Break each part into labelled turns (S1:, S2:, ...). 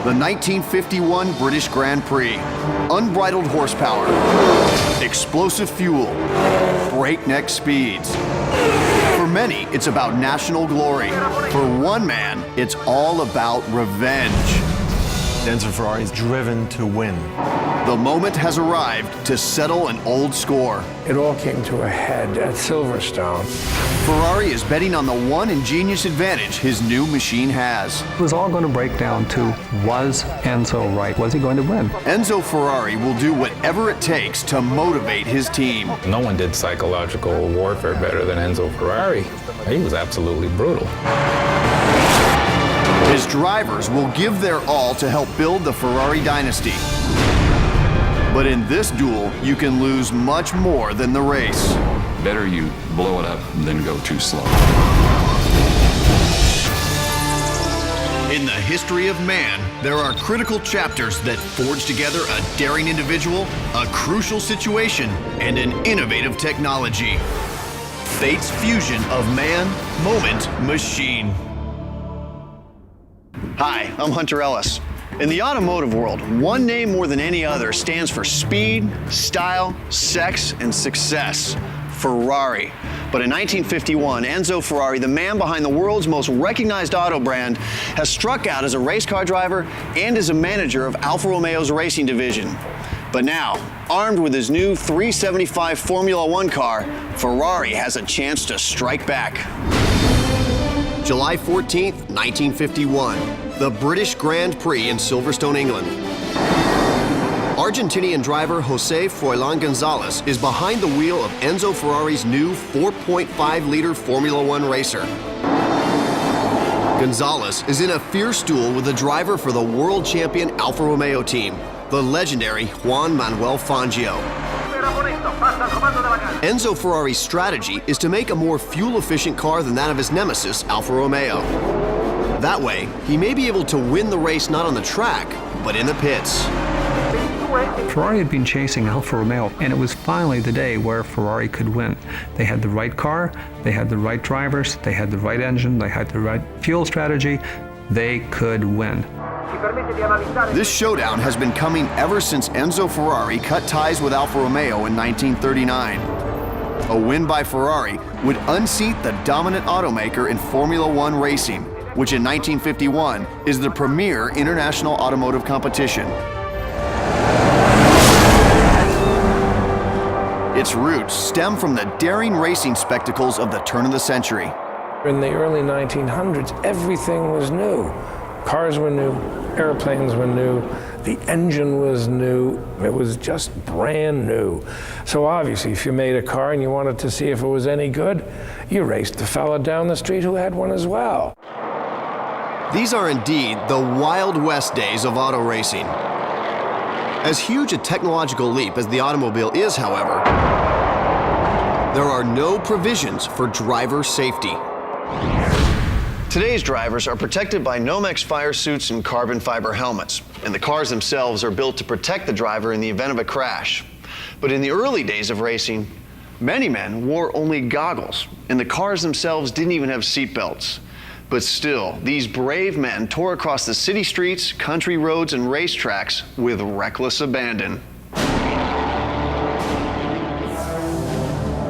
S1: The 1951 British Grand Prix. Unbridled horsepower, explosive fuel, breakneck speeds. For many, it's about national glory. For one man, it's all about revenge.
S2: Enzo Ferrari is driven to win.
S1: The moment has arrived to settle an old score.
S3: It all came to a head at Silverstone.
S1: Ferrari is betting on the one ingenious advantage his new machine has.
S4: It was all going to break down to, was Enzo right? Was he going to win?
S1: Enzo Ferrari will do whatever it takes to motivate his team.
S5: No one did psychological warfare better than Enzo Ferrari. He was absolutely brutal.
S1: His drivers will give their all to help build the Ferrari dynasty. But in this duel, you can lose much more than the race.
S6: Better you blow it up than go too slow.
S1: In the history of man, there are critical chapters that forge together a daring individual, a crucial situation, and an innovative technology. Fate's fusion of man, moment, machine. Hi, I'm Hunter Ellis. In the automotive world, one name more than any other stands for speed, style, sex, and success: Ferrari. But in 1951, Enzo Ferrari, the man behind the world's most recognized auto brand, has struck out as a race car driver and as a manager of Alfa Romeo's racing division. But now, armed with his new 375 Formula One car, Ferrari has a chance to strike back. July 14th, 1951, the British Grand Prix in Silverstone, England. Argentinian driver Jose Froilán González is behind the wheel of Enzo Ferrari's new 4.5-liter Formula One racer. González is in a fierce duel with the driver for the world champion Alfa Romeo team, the legendary Juan Manuel Fangio. Enzo Ferrari's strategy is to make a more fuel-efficient car than that of his nemesis, Alfa Romeo. That way, he may be able to win the race not on the track, but in the pits.
S4: Ferrari had been chasing Alfa Romeo, and it was finally the day where Ferrari could win. They had the right car, they had the right drivers, they had the right engine, they had the right fuel strategy. They could win.
S1: This showdown has been coming ever since Enzo Ferrari cut ties with Alfa Romeo in 1939. A win by Ferrari would unseat the dominant automaker in Formula One racing, which in 1951 is the premier international automotive competition. Its roots stem from the daring racing spectacles of the turn of the century.
S3: In the early 1900s, everything was new. Cars were new, airplanes were new, the engine was new, it was just brand new. So obviously, if you made a car and you wanted to see if it was any good, you raced the fella down the street who had one as well.
S1: These are indeed the Wild West days of auto racing. As huge a technological leap as the automobile is, however, there are no provisions for driver safety. Today's drivers are protected by Nomex fire suits and carbon fiber helmets, and the cars themselves are built to protect the driver in the event of a crash. But in the early days of racing, many men wore only goggles, and the cars themselves didn't even have seat belts. But still, these brave men tore across the city streets, country roads, and racetracks with reckless abandon.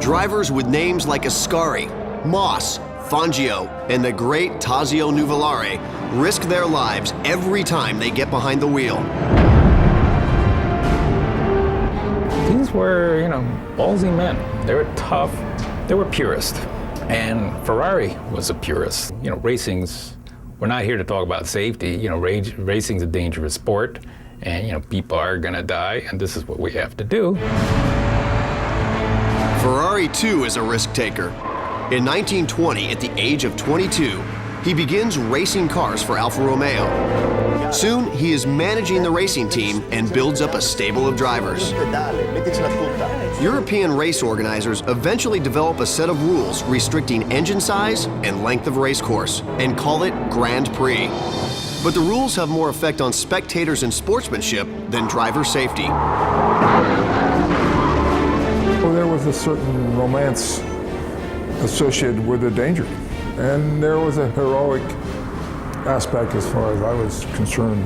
S1: Drivers with names like Ascari, Moss, Fangio, and the great Tazio Nuvolari risk their lives every time they get behind the wheel.
S5: These were, ballsy men. They were tough. They were purists. And Ferrari was a purist. We're not here to talk about safety. Racing's a dangerous sport, and, people are gonna die, and this is what we have to do.
S1: Ferrari, too, is a risk taker. In 1920, at the age of 22, he begins racing cars for Alfa Romeo. Soon, he is managing the racing team and builds up a stable of drivers. European race organizers eventually develop a set of rules restricting engine size and length of race course, and call it Grand Prix. But the rules have more effect on spectators and sportsmanship than driver safety.
S7: Well, there was a certain romance associated with the danger. And there was a heroic aspect as far as I was concerned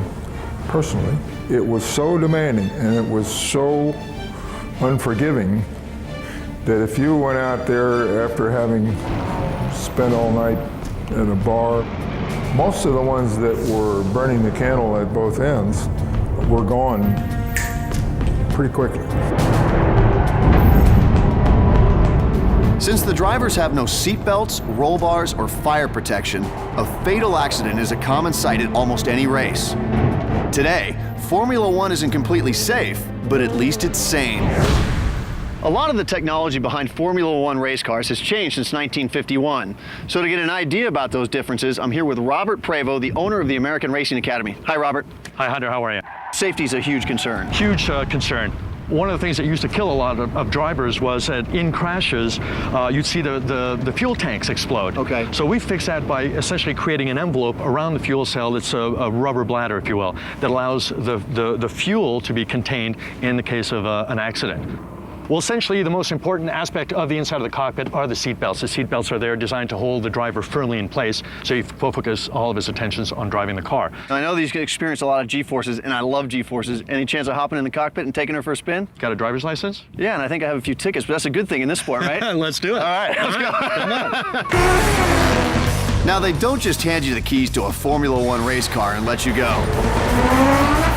S7: personally. It was so demanding and it was so unforgiving that if you went out there after having spent all night at a bar, most of the ones that were burning the candle at both ends were gone pretty quickly.
S1: Since the drivers have no seat belts, roll bars, or fire protection, a fatal accident is a common sight at almost any race. Today, Formula One isn't completely safe, but at least it's sane. A lot of the technology behind Formula One race cars has changed since 1951. So to get an idea about those differences, I'm here with Robert Prevost, the owner of the American Racing Academy. Hi, Robert.
S8: Hi, Hunter, how are you?
S1: Safety is a huge concern.
S8: Huge concern. One of the things that used to kill a lot of drivers was that in crashes, you'd see the fuel tanks explode.
S1: Okay.
S8: So we fixed that by essentially creating an envelope around the fuel cell that's a rubber bladder, if you will, that allows the fuel to be contained in the case of an accident. Well, essentially, the most important aspect of the inside of the cockpit are the seat belts. The seat belts are there designed to hold the driver firmly in place, so he focus all of his attentions on driving the car.
S1: I know these experience a lot of G-forces, and I love G-forces. Any chance of hopping in the cockpit and taking her for a spin?
S8: Got a driver's license?
S1: Yeah, and I think I have a few tickets, but that's a good thing in this sport, right?
S8: Let's do it.
S1: All right, let's go. Now, they don't just hand you the keys to a Formula One race car and let you go.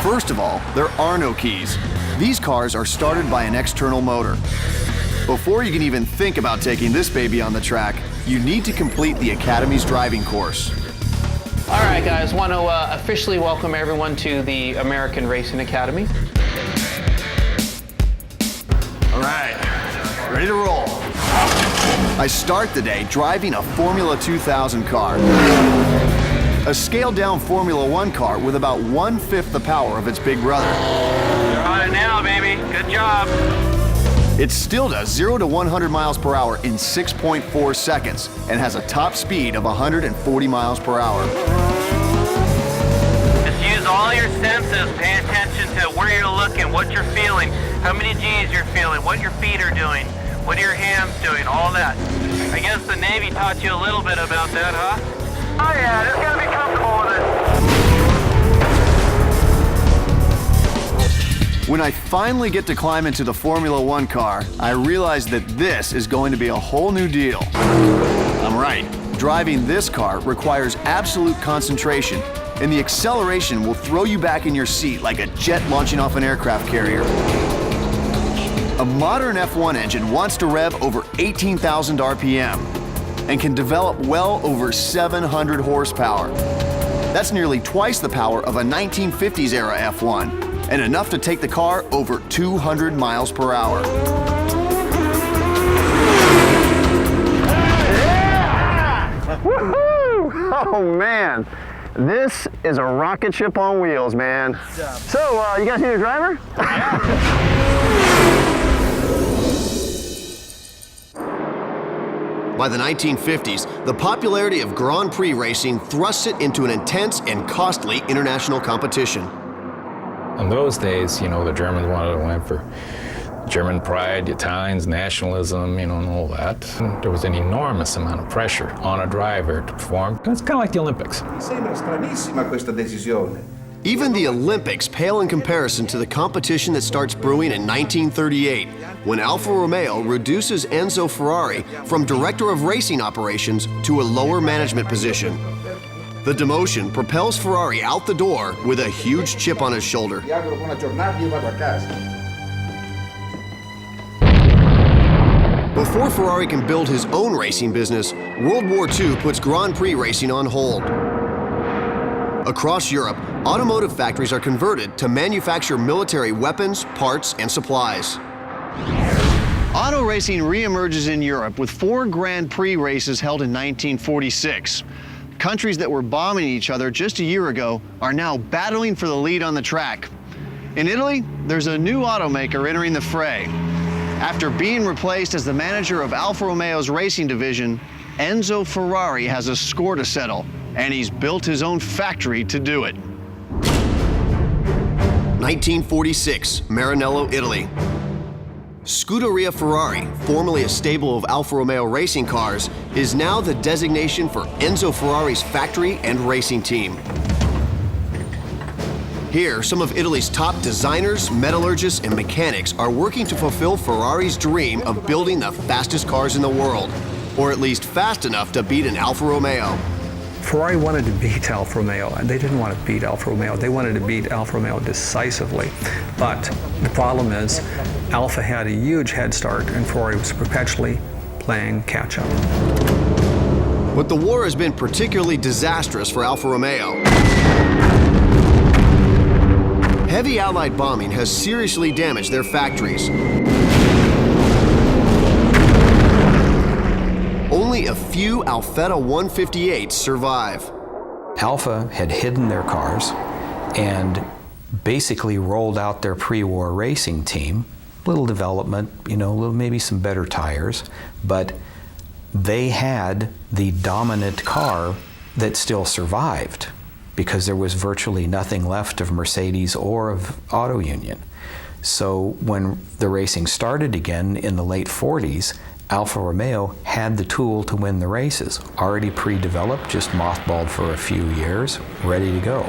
S1: First of all, there are no keys. These cars are started by an external motor. Before you can even think about taking this baby on the track, you need to complete the Academy's driving course.
S9: All right, guys, want to officially welcome everyone to the American Racing Academy.
S1: All right, ready to roll. I start the day driving a Formula 2000 car. A scaled-down Formula One car with about 1/5 the power of its big brother.
S9: You're on it now, baby. Good job.
S1: It still does 0 to 100 miles per hour in 6.4 seconds and has a top speed of 140 miles per hour.
S9: Just use all your senses. Pay attention to where you're looking, what you're feeling, how many G's you're feeling, what your feet are doing, what are your hands doing, all that. I guess the Navy taught you a little bit about that, huh? Oh yeah, just gotta be comfortable with it.
S1: When I finally get to climb into the Formula One car, I realize that this is going to be a whole new deal. I'm right. Driving this car requires absolute concentration, and the acceleration will throw you back in your seat like a jet launching off an aircraft carrier. A modern F1 engine wants to rev over 18,000 RPM and can develop well over 700 horsepower. That's nearly twice the power of a 1950s era F1, and enough to take the car over 200 miles per hour. Yeah! Woohoo! Oh man, this is a rocket ship on wheels, man. So, you guys need a driver? By the 1950s, the popularity of Grand Prix racing thrusts it into an intense and costly international competition.
S5: In those days, the Germans went for German pride, the Italians, nationalism, and all that. There was an enormous amount of pressure on a driver to perform. It's kind of like the Olympics.
S10: Sembra stranissima questa decisione.
S1: Even the Olympics pale in comparison to the competition that starts brewing in 1938, when Alfa Romeo reduces Enzo Ferrari from director of racing operations to a lower management position. The demotion propels Ferrari out the door with a huge chip on his shoulder.
S10: Vi auguro buona giornata, io vado a casa.
S1: Before Ferrari can build his own racing business, World War II puts Grand Prix racing on hold. Across Europe, automotive factories are converted to manufacture military weapons, parts, and supplies. Auto racing reemerges in Europe with 4 Grand Prix races held in 1946. Countries that were bombing each other just a year ago are now battling for the lead on the track. In Italy, there's a new automaker entering the fray. After being replaced as the manager of Alfa Romeo's racing division, Enzo Ferrari has a score to settle, and he's built his own factory to do it. 1946, Maranello, Italy. Scuderia Ferrari, formerly a stable of Alfa Romeo racing cars, is now the designation for Enzo Ferrari's factory and racing team. Here, some of Italy's top designers, metallurgists, and mechanics are working to fulfill Ferrari's dream of building the fastest cars in the world, or at least fast enough to beat an Alfa Romeo.
S4: Ferrari wanted to beat Alfa Romeo, and they didn't want to beat Alfa Romeo. They wanted to beat Alfa Romeo decisively. But the problem is, Alfa had a huge head start, and Ferrari was perpetually playing catch-up.
S1: But the war has been particularly disastrous for Alfa Romeo. Heavy Allied bombing has seriously damaged their factories. Only a few Alfetta 158s survive.
S11: Alfa had hidden their cars and basically rolled out their pre-war racing team. Little development, maybe some better tires, but they had the dominant car that still survived because there was virtually nothing left of Mercedes or of Auto Union. So when the racing started again in the late 40s, Alfa Romeo had the tool to win the races, already pre-developed, just mothballed for a few years, ready to go.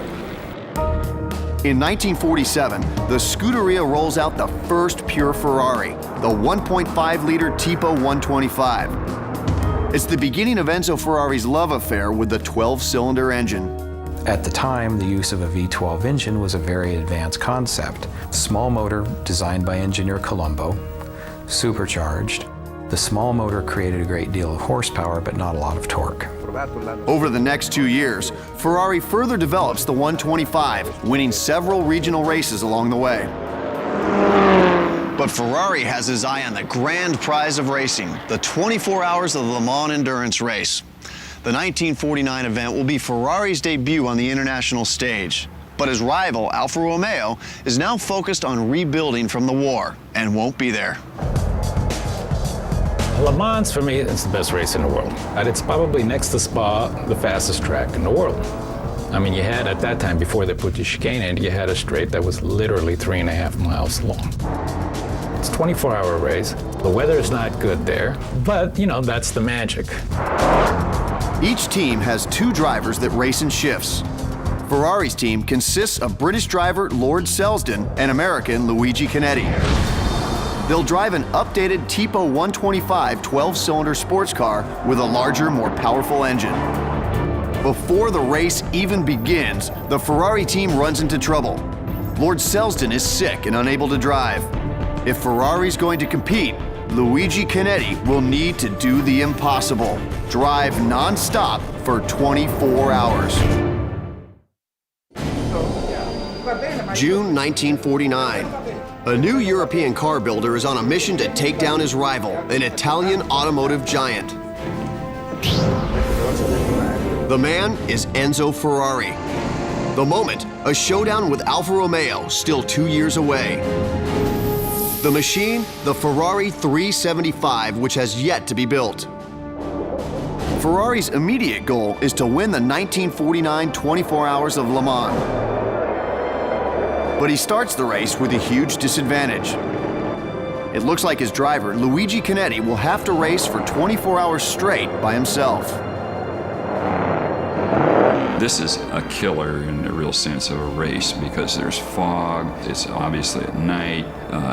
S1: In 1947, the Scuderia rolls out the first pure Ferrari, the 1.5-liter Tipo 125. It's the beginning of Enzo Ferrari's love affair with the 12-cylinder engine.
S11: At the time, the use of a V12 engine was a very advanced concept. Small motor designed by engineer Colombo, supercharged. The small motor created a great deal of horsepower, but not a lot of torque.
S1: Over the next 2 years, Ferrari further develops the 125, winning several regional races along the way. But Ferrari has his eye on the grand prize of racing, the 24 Hours of Le Mans Endurance Race. The 1949 event will be Ferrari's debut on the international stage. But his rival, Alfa Romeo, is now focused on rebuilding from the war and won't be there.
S5: Le Mans, for me, is the best race in the world. And it's probably next to Spa, the fastest track in the world. I mean, you had, at that time, before they put the chicane in, you had a straight that was literally 3.5 miles long. It's a 24-hour race. The weather is not good there, but, that's the magic.
S1: Each team has 2 drivers that race in shifts. Ferrari's team consists of British driver Lord Selsdon and American Luigi Canetti. They'll drive an updated Tipo 125 12-cylinder sports car with a larger, more powerful engine. Before the race even begins, the Ferrari team runs into trouble. Lord Selsdon is sick and unable to drive. If Ferrari's going to compete, Luigi Canetti will need to do the impossible: drive non-stop for 24 hours. June 1949. A new European car builder is on a mission to take down his rival, an Italian automotive giant. The man is Enzo Ferrari. The moment, a showdown with Alfa Romeo, still 2 years away. The machine, the Ferrari 375, which has yet to be built. Ferrari's immediate goal is to win the 1949 24 Hours of Le Mans. But he starts the race with a huge disadvantage. It looks like his driver, Luigi Canetti, will have to race for 24 hours straight by himself.
S6: This is a killer in the real sense of a race because there's fog, it's obviously at night,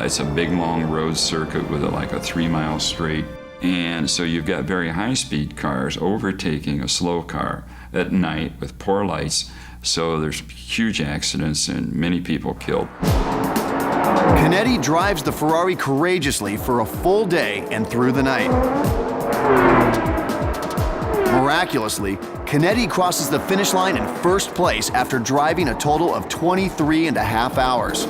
S6: it's a big long road circuit with like a 3-mile straight. And so you've got very high-speed cars overtaking a slow car at night with poor lights. So there's huge accidents and many people killed.
S1: Canetti drives the Ferrari courageously for a full day and through the night. Miraculously, Canetti crosses the finish line in first place after driving a total of 23.5 hours,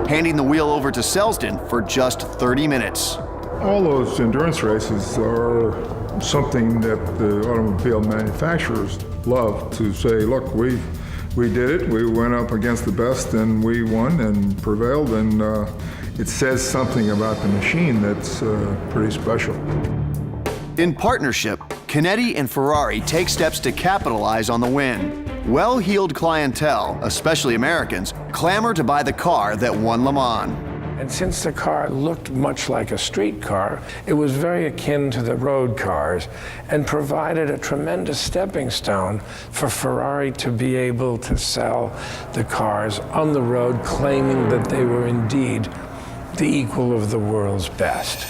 S1: handing the wheel over to Selsdon for just 30 minutes.
S7: All those endurance races are something that the automobile manufacturers love to say, look, we did it, we went up against the best and we won and prevailed, and it says something about the machine that's pretty special.
S1: In partnership, Canetti and Ferrari take steps to capitalize on the win. Well-heeled clientele, especially Americans, clamor to buy the car that won Le Mans.
S3: And since the car looked much like a street car, it was very akin to the road cars and provided a tremendous stepping stone for Ferrari to be able to sell the cars on the road, claiming that they were indeed the equal of the world's best.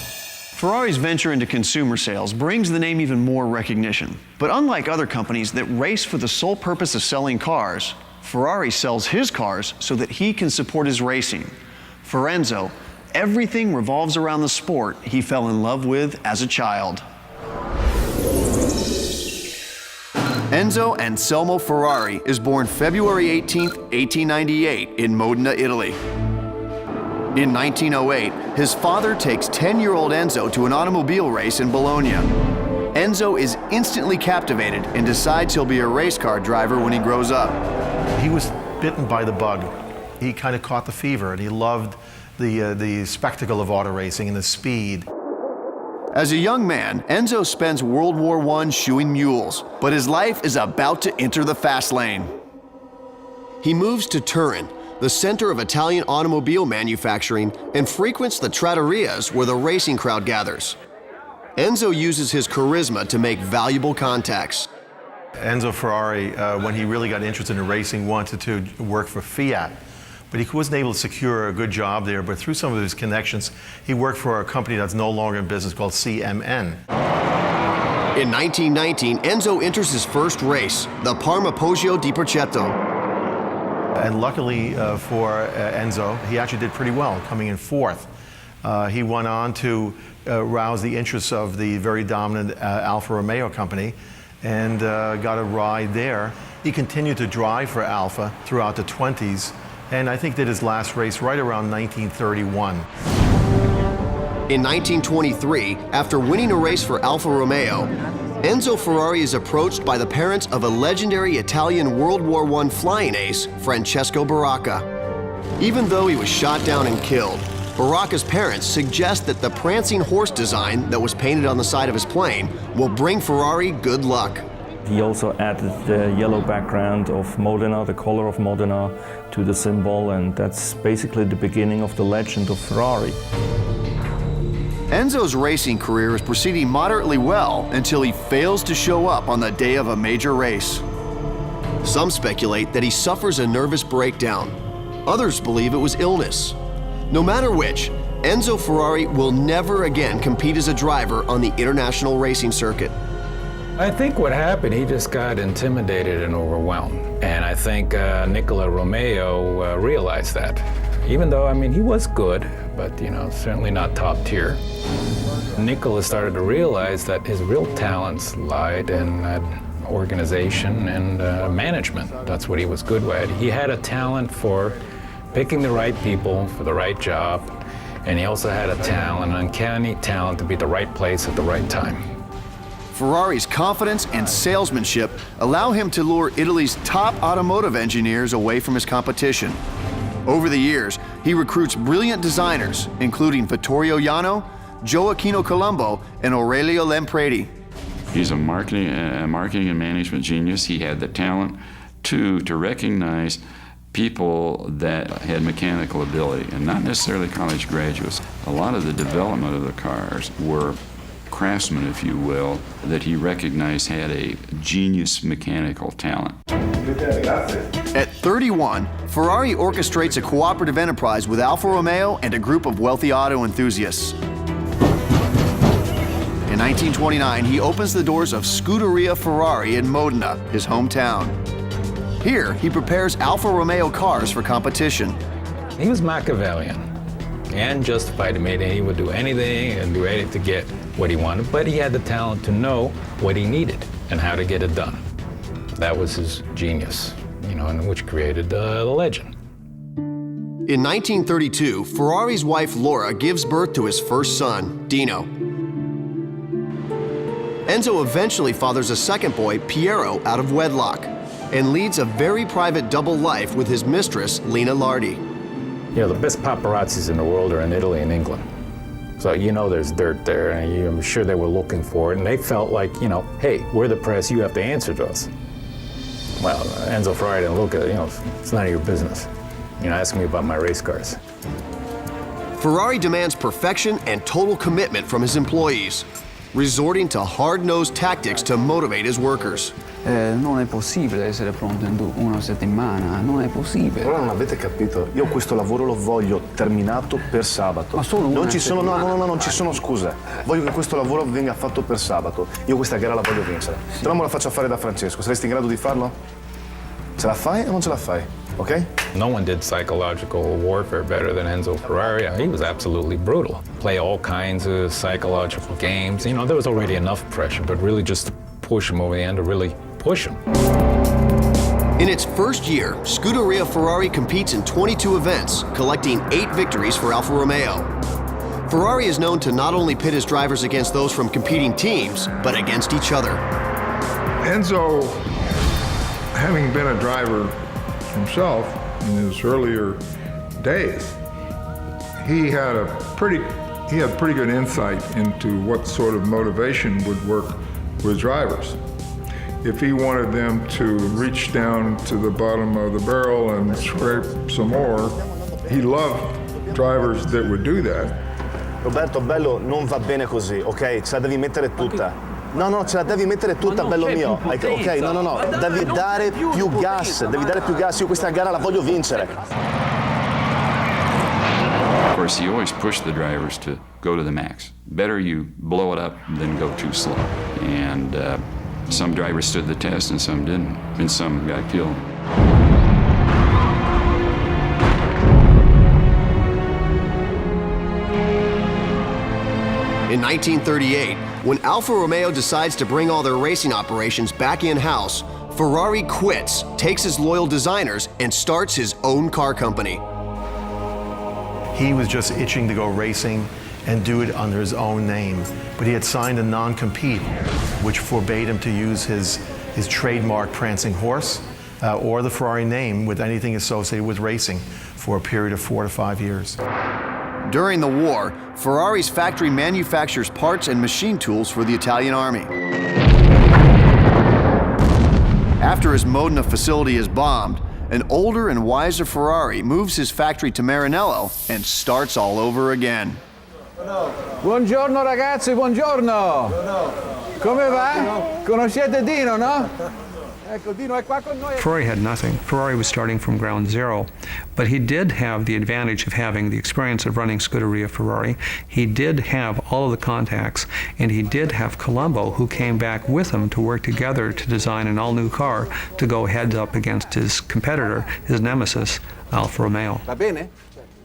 S1: Ferrari's venture into consumer sales brings the name even more recognition. But unlike other companies that race for the sole purpose of selling cars, Ferrari sells his cars so that he can support his racing. For Enzo, everything revolves around the sport he fell in love with as a child. Enzo Anselmo Ferrari is born February 18, 1898 in Modena, Italy. In 1908, his father takes 10-year-old Enzo to an automobile race in Bologna. Enzo is instantly captivated and decides he'll be a race car driver when he grows up.
S2: He was bitten by the bug. He kind of caught the fever, and he loved the spectacle of auto racing and the speed.
S1: As a young man, Enzo spends World War I shoeing mules, but his life is about to enter the fast lane. He moves to Turin, the center of Italian automobile manufacturing, and frequents the trattorias where the racing crowd gathers. Enzo uses his charisma to make valuable contacts.
S2: Enzo Ferrari, when he really got interested in racing, wanted to work for Fiat, but he wasn't able to secure a good job there. But through some of his connections, he worked for a company that's no longer in business called CMN.
S1: In 1919, Enzo enters his first race, the Parma Poggio di Perceto.
S2: And luckily for Enzo, he actually did pretty well, coming in fourth. He went on to rouse the interests of the very dominant Alfa Romeo company, and got a ride there. He continued to drive for Alfa throughout the 20s, and I think did his last race right around 1931.
S1: In 1923, after winning a race for Alfa Romeo, Enzo Ferrari is approached by the parents of a legendary Italian World War I flying ace, Francesco Baracca. Even though he was shot down and killed, Baracca's parents suggest that the prancing horse design that was painted on the side of his plane will bring Ferrari good luck.
S12: He also added the yellow background of Modena, the color of Modena, to the symbol, and that's basically the beginning of the legend of Ferrari.
S1: Enzo's racing career is proceeding moderately well until he fails to show up on the day of a major race. Some speculate that he suffers a nervous breakdown. Others believe it was illness. No matter which, Enzo Ferrari will never again compete as a driver on the international racing circuit.
S5: I think what happened, he just got intimidated and overwhelmed. And I think Nicola Romeo realized that. Even though, I mean, he was good, but, you know, certainly not top tier. Nicola started to realize that his real talents lied in organization and management. That's what he was good at. He had a talent for picking the right people for the right job, and he also had a talent, an uncanny talent to be at the right place at the right time.
S1: Ferrari's confidence and salesmanship allow him to lure Italy's top automotive engineers away from his competition. Over the years, he recruits brilliant designers, including Vittorio Jano, Gioacchino Colombo, and Aurelio Lampredi.
S6: He's a marketing and management genius. He had the talent to recognize people that had mechanical ability, and not necessarily college graduates. A lot of the development of the cars were craftsmen, if you will, that he recognized had a genius mechanical talent.
S1: At 31, Ferrari orchestrates a cooperative enterprise with Alfa Romeo and a group of wealthy auto enthusiasts. In 1929, he opens the doors of Scuderia Ferrari in Modena, his hometown. Here, he prepares Alfa Romeo cars for competition.
S5: He was Machiavellian and justified to me that he would do anything and do anything to get what he wanted, but he had the talent to know what he needed and how to get it done. That was his genius, you know, and which created the legend.
S1: In 1932, Ferrari's wife Laura gives birth to his first son, Dino. Enzo eventually fathers a second boy, Piero, out of wedlock, and leads a very private double life with his mistress, Lina Lardi.
S5: You know, the best paparazzis in the world are in Italy and England. So, you know, there's dirt there, and I'm sure they were looking for it, and they felt like, you know, hey, we're the press, you have to answer to us. Well, Enzo Ferrari didn't look at it, you know, it's none of your business. You know, ask me about my race cars.
S1: Ferrari demands perfection and total commitment from his employees, resorting to hard-nosed tactics to motivate his workers.
S13: Non è possibile essere pronto in una settimana, non è possibile.
S14: Però non avete capito, io questo lavoro lo voglio terminato per sabato.
S13: Ma solo
S14: non
S13: una
S14: ci sono, no,
S13: settimana.
S14: non ci sono scuse. Voglio che questo lavoro venga fatto per sabato. Io questa gara la voglio vincere. Se no me la faccio fare da Francesco. Saresti in grado di farlo? Ce la fai o non ce la fai? Ok?
S5: No one did psychological warfare better than Enzo Ferrari. He was absolutely brutal. Play all kinds of psychological games. You know, there was already enough pressure, but really just to push him over the end, to really push him.
S1: In its first year, Scuderia Ferrari competes in 22 events, collecting 8 victories for Alfa Romeo. Ferrari is known to not only pit his drivers against those from competing teams, but against each other.
S7: Enzo, having been a driver himself in his earlier days, he had pretty good insight into what sort of motivation would work with drivers. If he wanted them to reach down to the bottom of the barrel and scrape some more, he loved drivers that would do that.
S14: Roberto, bello, non va bene così, ok? Ce la devi mettere tutta. No, ce la devi mettere tutta, bello mio. Ok, no. Devi dare più gas, Io questa gara la voglio vincere.
S6: Of course, he always pushed the drivers to go to the max. Better you blow it up than go too slow. And some drivers stood the test and some didn't, and some got killed.
S1: In 1938, when Alfa Romeo decides to bring all their racing operations back in-house, Ferrari quits, takes his loyal designers, and starts his own car company.
S2: He was just itching to go racing and do it under his own name. But he had signed a non-compete, which forbade him to use his trademark Prancing Horse or the Ferrari name with anything associated with racing for a period of 4 to 5 years.
S1: During the war, Ferrari's factory manufactures parts and machine tools for the Italian army. After his Modena facility is bombed, an older and wiser Ferrari moves his factory to Maranello and starts all over again.
S13: Buongiorno ragazzi, buongiorno. Come va? Conoscete Dino, no? Ecco, Dino è qua con noi.
S4: Ferrari had nothing. Ferrari was starting from ground zero, but he did have the advantage of having the experience of running Scuderia Ferrari. He did have all of the contacts, and he did have Colombo, who came back with him to work together to design an all-new car to go heads up against his competitor, his nemesis, Alfa Romeo.
S13: Va bene?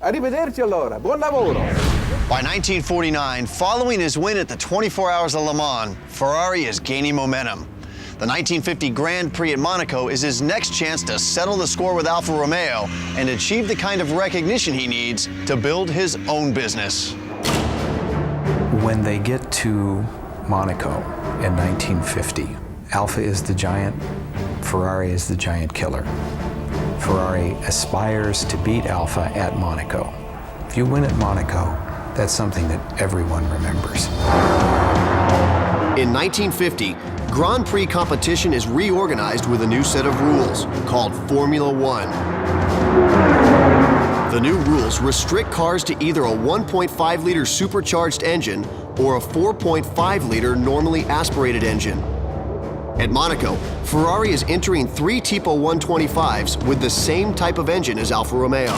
S13: Arrivederci allora. Buon lavoro.
S1: By 1949, following his win at the 24 Hours of Le Mans, Ferrari is gaining momentum. The 1950 Grand Prix at Monaco is his next chance to settle the score with Alfa Romeo and achieve the kind of recognition he needs to build his own business.
S11: When they get to Monaco in 1950, Alfa is the giant, Ferrari is the giant killer. Ferrari aspires to beat Alfa at Monaco. If you win at Monaco, that's something that everyone remembers.
S1: In 1950, Grand Prix competition is reorganized with a new set of rules called Formula One. The new rules restrict cars to either a 1.5-liter supercharged engine or a 4.5-liter normally aspirated engine. At Monaco, Ferrari is entering 3 Tipo 125s with the same type of engine as Alfa Romeo.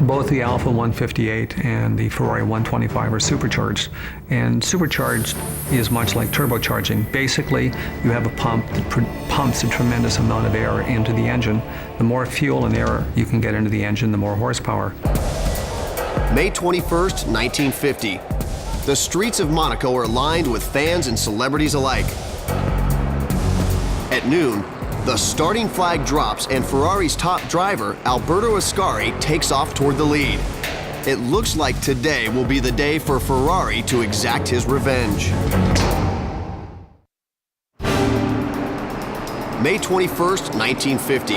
S4: Both the Alfa 158 and the Ferrari 125 are supercharged, and supercharged is much like turbocharging. Basically, you have a pump that pumps a tremendous amount of air into the engine. The more fuel and air you can get into the engine, the more horsepower.
S1: May 21st, 1950. The streets of Monaco are lined with fans and celebrities alike. At noon, the starting flag drops and Ferrari's top driver, Alberto Ascari, takes off toward the lead. It looks like today will be the day for Ferrari to exact his revenge. May 21st, 1950.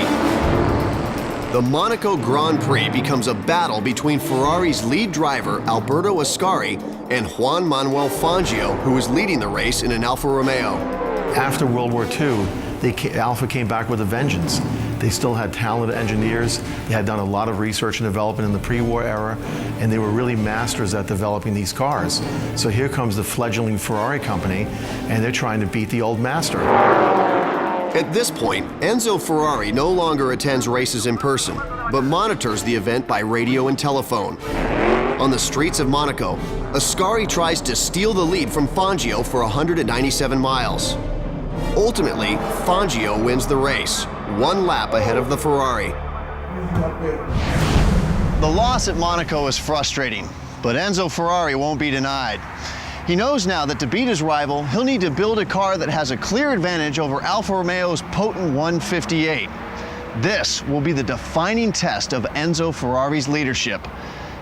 S1: The Monaco Grand Prix becomes a battle between Ferrari's lead driver, Alberto Ascari, and Juan Manuel Fangio, who is leading the race in an Alfa Romeo.
S2: After World War II, Alfa came back with a vengeance. They still had talented engineers. They had done a lot of research and development in the pre-war era, and they were really masters at developing these cars. So here comes the fledgling Ferrari company, and they're trying to beat the old master.
S1: At this point, Enzo Ferrari no longer attends races in person, but monitors the event by radio and telephone. On the streets of Monaco, Ascari tries to steal the lead from Fangio for 197 miles. Ultimately, Fangio wins the race, one lap ahead of the Ferrari. The loss at Monaco is frustrating, but Enzo Ferrari won't be denied. He knows now that to beat his rival, he'll need to build a car that has a clear advantage over Alfa Romeo's potent 158. This will be the defining test of Enzo Ferrari's leadership.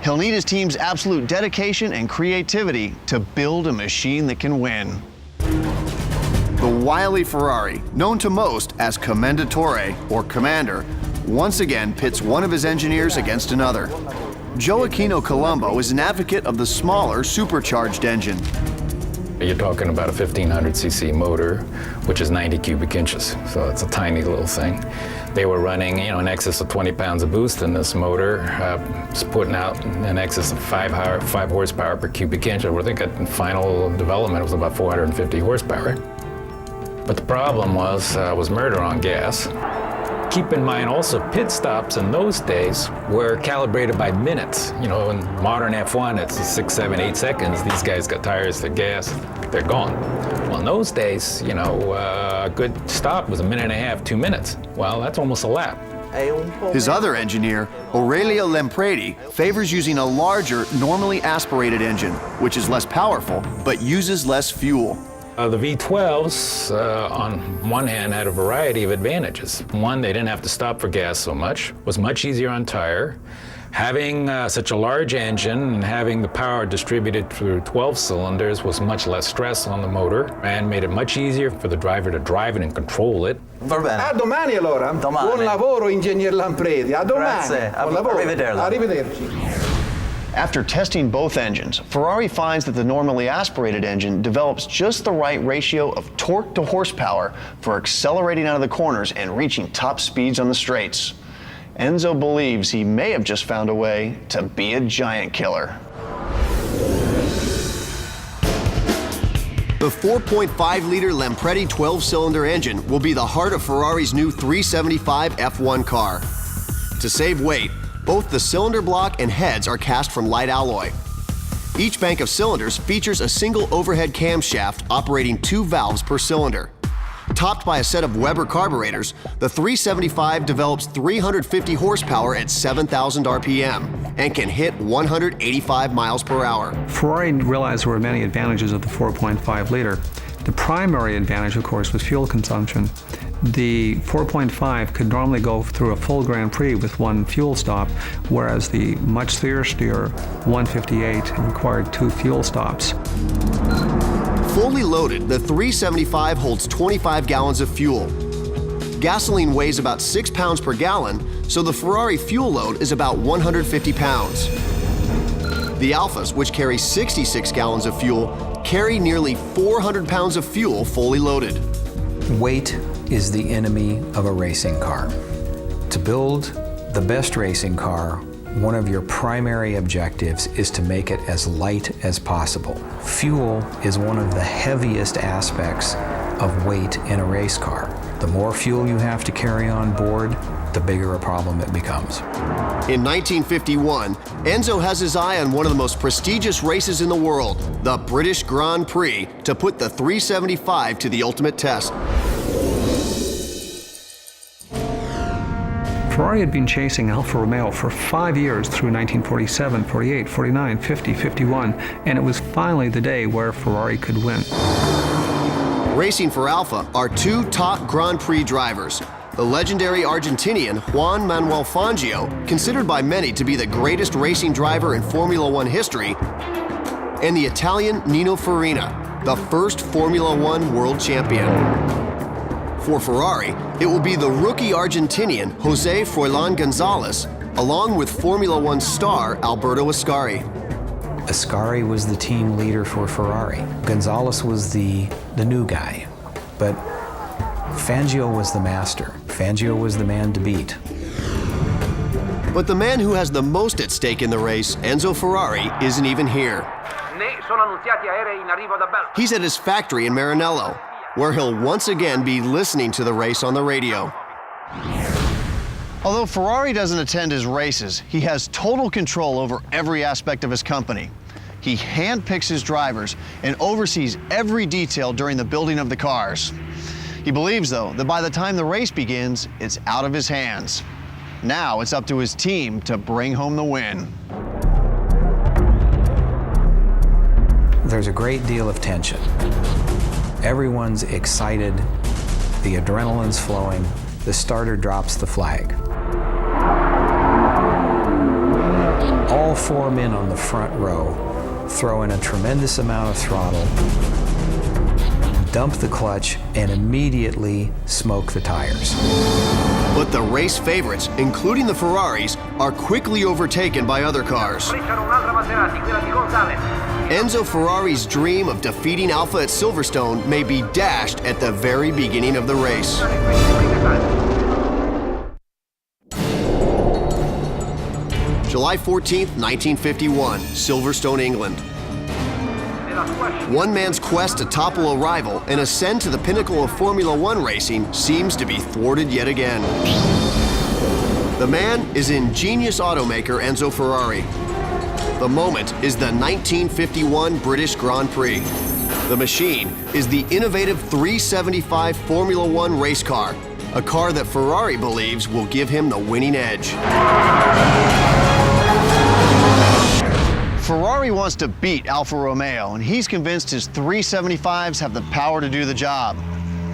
S1: He'll need his team's absolute dedication and creativity to build a machine that can win. The wily Ferrari, known to most as Commendatore or Commander, once again pits one of his engineers against another. Gioacchino Colombo is an advocate of the smaller supercharged engine.
S5: You're talking about a 1500cc motor, which is 90 cubic inches, so it's a tiny little thing. They were running, in excess of 20 pounds of boost in this motor, it's putting out in excess of 5 horsepower per cubic inch. I think at final development it was about 450 horsepower. But the problem was murder on gas. Keep in mind also pit stops in those days were calibrated by minutes. In modern F1 it's 6, 7, 8 seconds. These guys got tires, the gas, they're gone. Well, in those days, a good stop was 1.5 minutes, 2 minutes. Well, that's almost a lap.
S1: His other engineer, Aurelio Lampredi, favors using a larger, normally aspirated engine, which is less powerful, but uses less fuel.
S5: The V12s, on one hand, had a variety of advantages. One, they didn't have to stop for gas so much, was much easier on tire. Having such a large engine and having the power distributed through 12 cylinders was much less stress on the motor and made it much easier for the driver to drive it and control it.
S10: Va bene. A domani allora. Domani. Buon lavoro, Ingegner Lampredi. A domani.
S1: Grazie.
S10: Buon lavoro.
S1: Arrivederci. After testing both engines, Ferrari finds that the normally aspirated engine develops just the right ratio of torque to horsepower for accelerating out of the corners and reaching top speeds on the straights. Enzo believes he may have just found a way to be a giant killer. The 4.5-liter Lampredi 12-cylinder engine will be the heart of Ferrari's new 375 F1 car. To save weight, both the cylinder block and heads are cast from light alloy. Each bank of cylinders features a single overhead camshaft operating 2 valves per cylinder. Topped by a set of Weber carburetors, the 375 develops 350 horsepower at 7,000 RPM and can hit 185 miles per hour.
S4: Ferrari realized there were many advantages of the 4.5 liter. The primary advantage, of course, was fuel consumption. The 4.5 could normally go through a full Grand Prix with one fuel stop, whereas the much thirstier 158 required 2 fuel stops.
S1: Fully loaded, the 375 holds 25 gallons of fuel. Gasoline weighs about 6 pounds per gallon, so the Ferrari fuel load is about 150 pounds. The Alfas, which carry 66 gallons of fuel, carry nearly 400 pounds of fuel fully loaded.
S11: Weight is the enemy of a racing car. To build the best racing car, one of your primary objectives is to make it as light as possible. Fuel is one of the heaviest aspects of weight in a race car. The more fuel you have to carry on board, the bigger a problem it becomes.
S1: In 1951, Enzo has his eye on one of the most prestigious races in the world, the British Grand Prix, to put the 375 to the ultimate test.
S4: Ferrari had been chasing Alfa Romeo for 5 years through 1947, 48, 49, 50, 51, and it was finally the day where Ferrari could win.
S1: Racing for Alfa are 2 top Grand Prix drivers. The legendary Argentinian Juan Manuel Fangio, considered by many to be the greatest racing driver in Formula One history, and the Italian Nino Farina, the first Formula One world champion. For Ferrari, it will be the rookie Argentinian Jose Froilán González, along with Formula One star Alberto Ascari.
S11: Ascari was the team leader for Ferrari. Gonzalez was the new guy. But Fangio was the master. Fangio was the man to beat.
S15: But the man who has the most at stake in the race, Enzo Ferrari, isn't even here. He's at his factory in Maranello, where he'll once again be listening to the race on the radio.
S1: Although Ferrari doesn't attend his races, he has total control over every aspect of his company. He handpicks his drivers and oversees every detail during the building of the cars. He believes, though, that by the time the race begins, it's out of his hands. Now it's up to his team to bring home the win.
S11: There's a great deal of tension. Everyone's excited, the adrenaline's flowing, the starter drops the flag. All 4 men on the front row throw in a tremendous amount of throttle, dump the clutch, and immediately smoke the tires.
S15: But the race favorites, including the Ferraris, are quickly overtaken by other cars. Enzo Ferrari's dream of defeating Alfa at Silverstone may be dashed at the very beginning of the race. July 14th, 1951, Silverstone, England. One man's quest to topple a rival and ascend to the pinnacle of Formula One racing seems to be thwarted yet again. The man is ingenious automaker Enzo Ferrari. The moment is the 1951 British Grand Prix. The machine is the innovative 375 Formula One race car, a car that Ferrari believes will give him the winning edge.
S1: Ferrari wants to beat Alfa Romeo, and he's convinced his 375s have the power to do the job.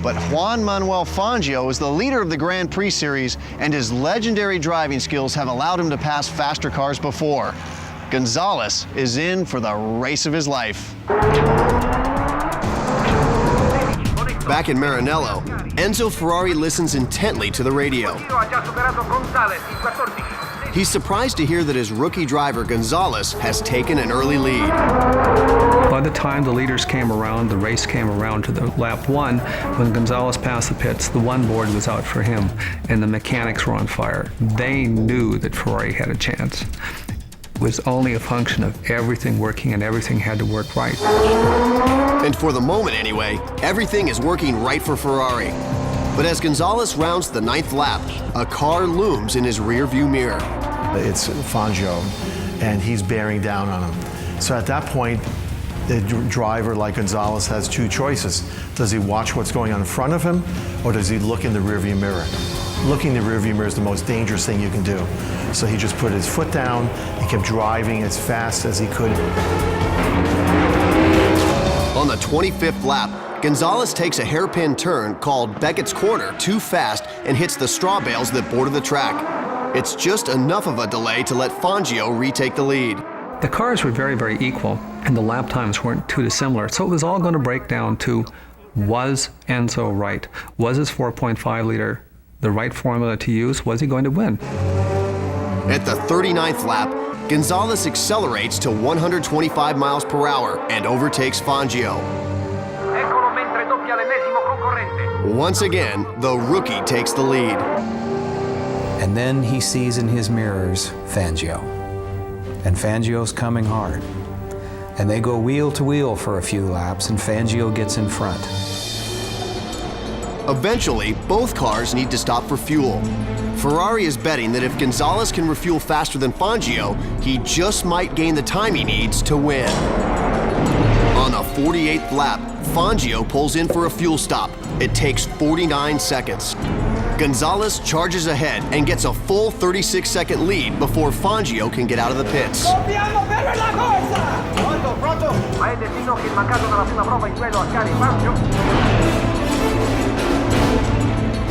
S1: But Juan Manuel Fangio is the leader of the Grand Prix series, and his legendary driving skills have allowed him to pass faster cars before. Gonzalez is in for the race of his life.
S15: Back in Maranello, Enzo Ferrari listens intently to the radio. He's surprised to hear that his rookie driver, Gonzalez, has taken an early lead.
S4: By the time the leaders came around, the race came around to the lap 1, when Gonzalez passed the pits, the one board was out for him, and the mechanics were on fire. They knew that Ferrari had a chance. It was only a function of everything working, and everything had to work right.
S15: And for the moment anyway, everything is working right for Ferrari. But as Gonzalez rounds the 9th lap, a car looms in his rearview mirror.
S2: It's Fangio, and he's bearing down on him. So at that point, the driver like Gonzalez has 2 choices. Does he watch what's going on in front of him, or does he look in the rearview mirror? Looking in the rearview mirror is the most dangerous thing you can do. So he just put his foot down, he kept driving as fast as he could.
S15: On the 25th lap, Gonzalez takes a hairpin turn called Beckett's Corner too fast and hits the straw bales that border the track. It's just enough of a delay to let Fangio retake the lead.
S4: The cars were very, very equal, and the lap times weren't too dissimilar, so it was all going to break down to, was Enzo right? Was his 4.5 liter the right formula to use? Was he going to win?
S15: At the 39th lap, Gonzalez accelerates to 125 miles per hour and overtakes Fangio. Once again, the rookie takes the lead.
S11: And then he sees in his mirrors Fangio. And Fangio's coming hard. And they go wheel to wheel for a few laps, and Fangio gets in front.
S15: Eventually, both cars need to stop for fuel. Ferrari is betting that if Gonzalez can refuel faster than Fangio, he just might gain the time he needs to win. On the 48th lap, Fangio pulls in for a fuel stop. It takes 49 seconds. Gonzalez charges ahead and gets a full 36-second lead before Fangio can get out of the pits.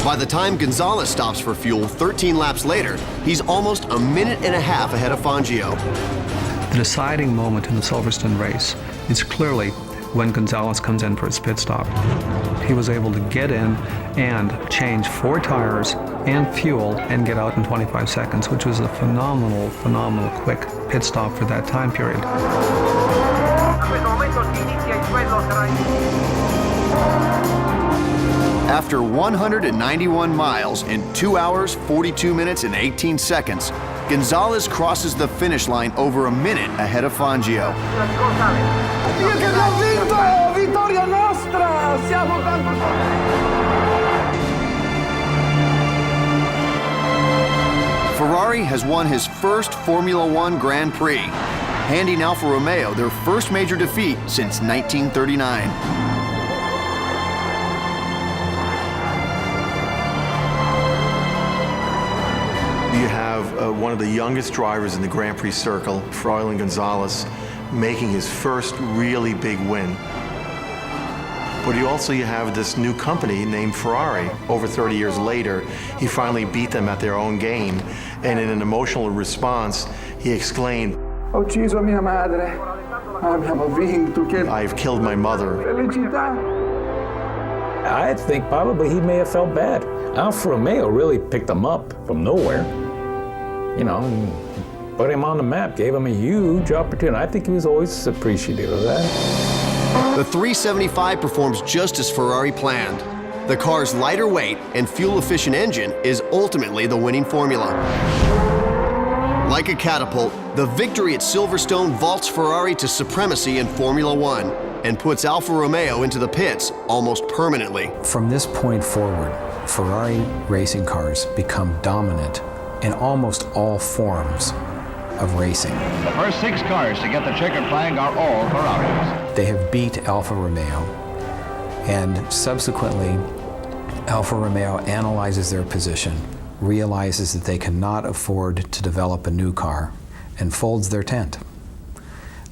S15: By the time Gonzalez stops for fuel 13 laps later, he's almost a minute and a half ahead of Fangio.
S4: The deciding moment in the Silverstone race is clearly when Gonzalez comes in for his pit stop. He was able to get in and change 4 tires and fuel and get out in 25 seconds, which was a phenomenal quick pit stop for that time period.
S1: After 191 miles in 2 hours, 42 minutes, and 18 seconds, Gonzalez crosses the finish line over a minute ahead of Fangio.
S10: Io che l'ho vinto! Vittoria nostra! Siamo
S1: Ferrari has won his first Formula One Grand Prix, handing Alfa Romeo their first major defeat since 1939.
S2: You have one of the youngest drivers in the Grand Prix circle, Froilan Gonzalez, making his first really big win. But you have this new company named Ferrari. Over 30 years later, he finally beat them at their own game, and in an emotional response, he exclaimed,
S10: Ho ucciso mia madre. Abbiamo vinto.
S2: I've killed my mother.
S10: Felicità.
S5: I think probably he may have felt bad. Alfa Romeo really picked him up from nowhere, you know, and put him on the map, gave him a huge opportunity. I think he was always appreciative of that.
S1: The 375 performs just as Ferrari planned. The car's lighter weight and fuel-efficient engine is ultimately the winning formula. Like a catapult, the victory at Silverstone vaults Ferrari to supremacy in Formula One and puts Alfa Romeo into the pits almost permanently.
S11: From this point forward, Ferrari racing cars become dominant in almost all forms of racing.
S16: The first 6 cars to get the checkered flag are all Ferraris.
S11: They have beat Alfa Romeo, and subsequently, Alfa Romeo analyzes their position, realizes that they cannot afford to develop a new car, and folds their tent,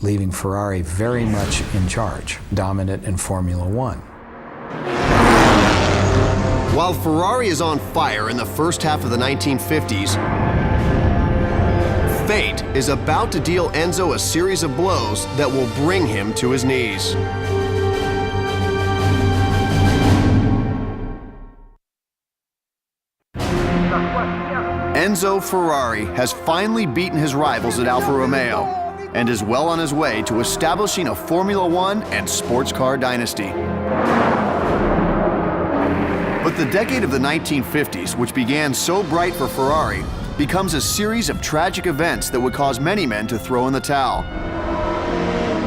S11: leaving Ferrari very much in charge, dominant in Formula One.
S1: While Ferrari is on fire in the first half of the 1950s, fate is about to deal Enzo a series of blows that will bring him to his knees. Enzo Ferrari has finally beaten his rivals at Alfa Romeo and is well on his way to establishing a Formula One and sports car dynasty. But the decade of the 1950s, which began so bright for Ferrari, becomes a series of tragic events that would cause many men to throw in the towel.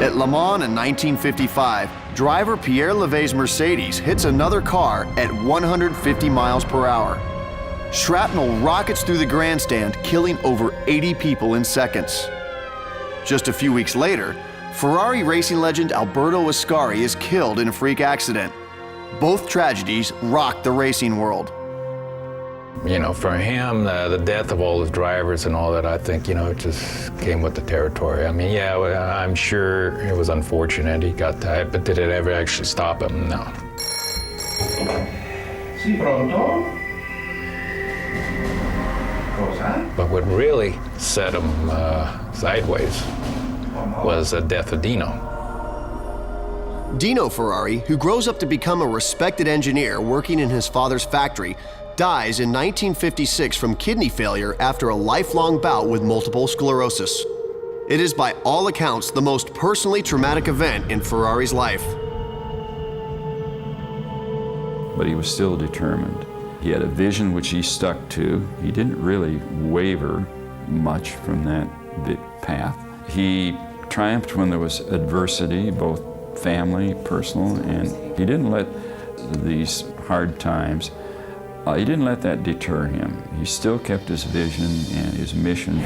S1: At Le Mans in 1955, driver Pierre Levay's Mercedes hits another car at 150 miles per hour. Shrapnel rockets through the grandstand, killing over 80 people in seconds. Just a few weeks later, Ferrari racing legend Alberto Ascari is killed in a freak accident. Both tragedies rocked the racing world.
S5: You know, for him, the death of all his drivers and all that, I think, you know, it just came with the territory. I mean, yeah, I'm sure it was unfortunate he got that, but did it ever actually stop him? No.
S16: Sì, pronto? Cosa?
S5: But what really set him sideways was the death of Dino.
S1: Dino Ferrari, who grows up to become a respected engineer working in his father's factory, dies in 1956 from kidney failure after a lifelong bout with multiple sclerosis. It is by all accounts the most personally traumatic event in Ferrari's life.
S6: But he was still determined. He had a vision which he stuck to. He didn't really waver much from that path. He triumphed when there was adversity, both family, personal, and he didn't let these hard times, he didn't let that deter him. He still kept his vision and his mission.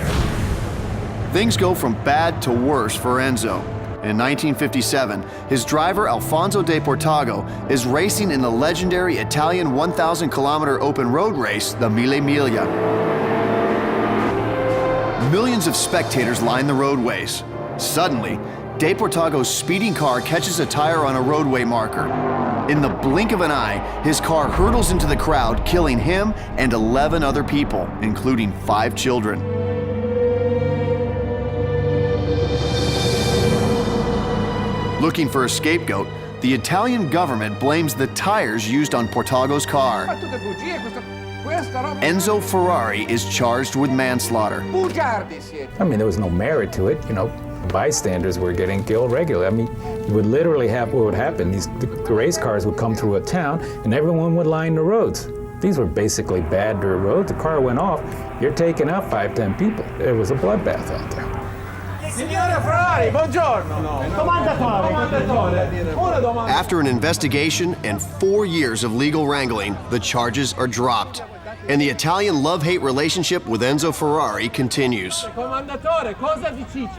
S1: Things go from bad to worse for Enzo. In 1957, his driver Alfonso De Portago is racing in the legendary Italian 1,000-kilometer open road race, the Mille Miglia. Millions of spectators line the roadways. Suddenly, De Portago's speeding car catches a tire on a roadway marker. In the blink of an eye, his car hurtles into the crowd, killing him and 11 other people, including 5 children. Looking for a scapegoat, the Italian government blames the tires used on Portago's car. Enzo Ferrari is charged with manslaughter.
S5: I mean, there was no merit to it, you know. Bystanders were getting killed regularly. I mean, you would literally have what would happen. The race cars would come through a town, and everyone would line the roads. These were basically bad dirt roads. The car went off, you're taking out 5-10 people. It was a bloodbath out there.
S13: Signore Ferrari, buongiorno.
S15: After an investigation and 4 years of legal wrangling, the charges are dropped. And the Italian love-hate relationship with Enzo Ferrari continues.
S13: Commendatore, cosa vi dice?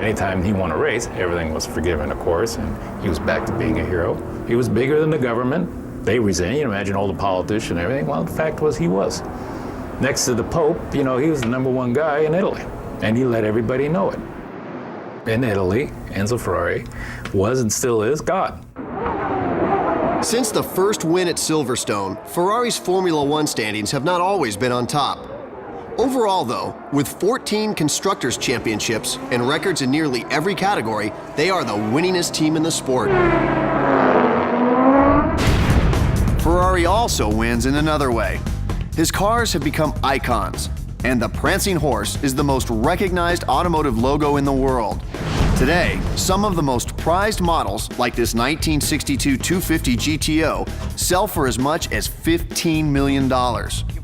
S5: Anytime he won a race, everything was forgiven, of course, and he was back to being a hero. He was bigger than the government. They resented, you imagine all the politicians and everything. Well, the fact was he was. Next to the Pope, he was the #1 guy in Italy, and he let everybody know it. In Italy, Enzo Ferrari was and still is God.
S15: Since the first win at Silverstone, Ferrari's Formula One standings have not always been on top. Overall, though, with 14 Constructors' Championships and records in nearly every category, they are the winningest team in the sport. Ferrari also wins in another way. His cars have become icons, and the Prancing Horse is the most recognized automotive logo in the world. Today, some of the most prized models, like this 1962 250 GTO, sell for as much as $15 million.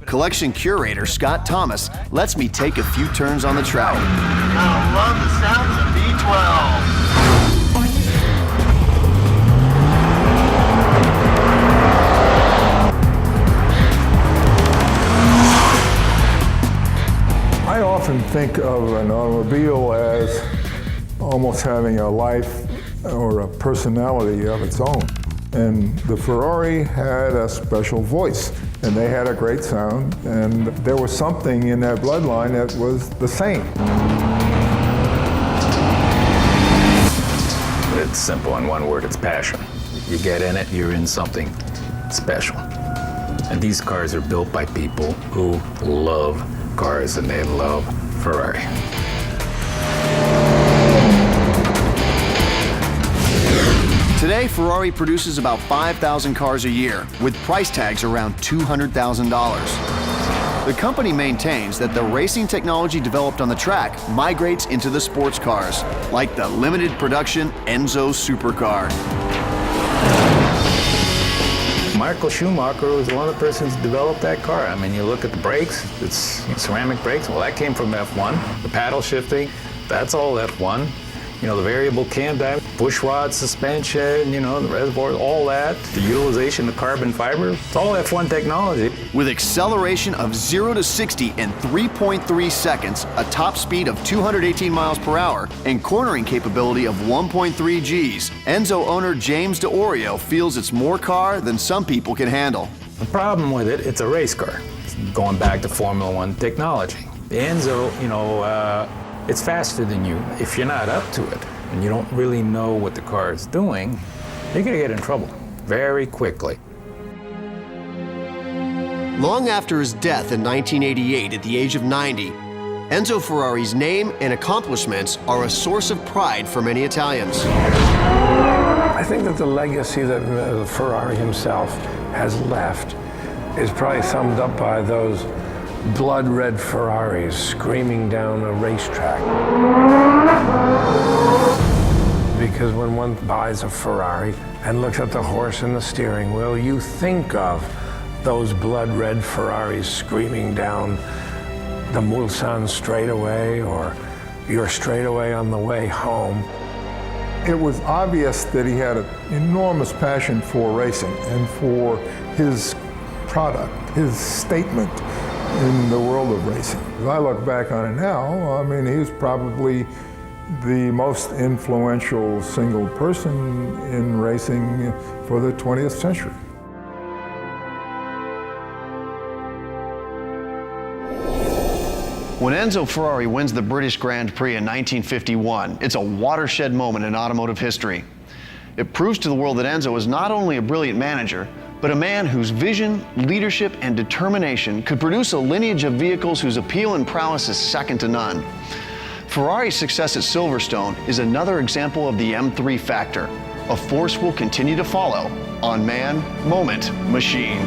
S15: Collection curator Scott Thomas lets me take a few turns on the track.
S1: I love the sound of the V12.
S7: I often think of an automobile as almost having a life or a personality of its own. And the Ferrari had a special voice, and they had a great sound, and there was something in that bloodline that was the same.
S5: It's simple in one word, it's passion. You get in it, you're in something special. And these cars are built by people who love cars, and they love Ferrari.
S15: Today, Ferrari produces about 5,000 cars a year, with price tags around $200,000. The company maintains that the racing technology developed on the track migrates into the sports cars, like the limited production Enzo supercar.
S5: Michael Schumacher was one of the persons who developed that car. I mean, you look at the brakes, it's ceramic brakes. Well, that came from F1. The paddle shifting, that's all F1. The variable cam dive, push rod suspension, the reservoir, all that. The utilization of carbon fiber, it's all F1 technology.
S15: With acceleration of 0 to 60 in 3.3 seconds, a top speed of 218 miles per hour, and cornering capability of 1.3 Gs, Enzo owner James D'Orio feels it's more car than some people can handle.
S5: The problem with it, it's a race car. It's going back to Formula One technology. The Enzo, it's faster than you. If you're not up to it and you don't really know what the car is doing, you're gonna get in trouble very quickly.
S15: Long after his death in 1988 at the age of 90, Enzo Ferrari's name and accomplishments are a source of pride for many Italians.
S3: I think that the legacy that Ferrari himself has left is probably summed up by those blood-red Ferraris screaming down a racetrack. Because when one buys a Ferrari and looks at the horse and the steering wheel, you think of those blood-red Ferraris screaming down the Mulsanne straightaway or your straightaway on the way home.
S7: It was obvious that he had an enormous passion for racing and for his product, his statement in the world of racing. As I look back on it now, I mean, he's probably the most influential single person in racing for the 20th century.
S1: When Enzo Ferrari wins the British Grand Prix in 1951, it's a watershed moment in automotive history. It proves to the world that Enzo is not only a brilliant manager, but a man whose vision, leadership, and determination could produce a lineage of vehicles whose appeal and prowess is second to none. Ferrari's success at Silverstone is another example of the M3 factor, a force we'll continue to follow on Man, Moment, Machine.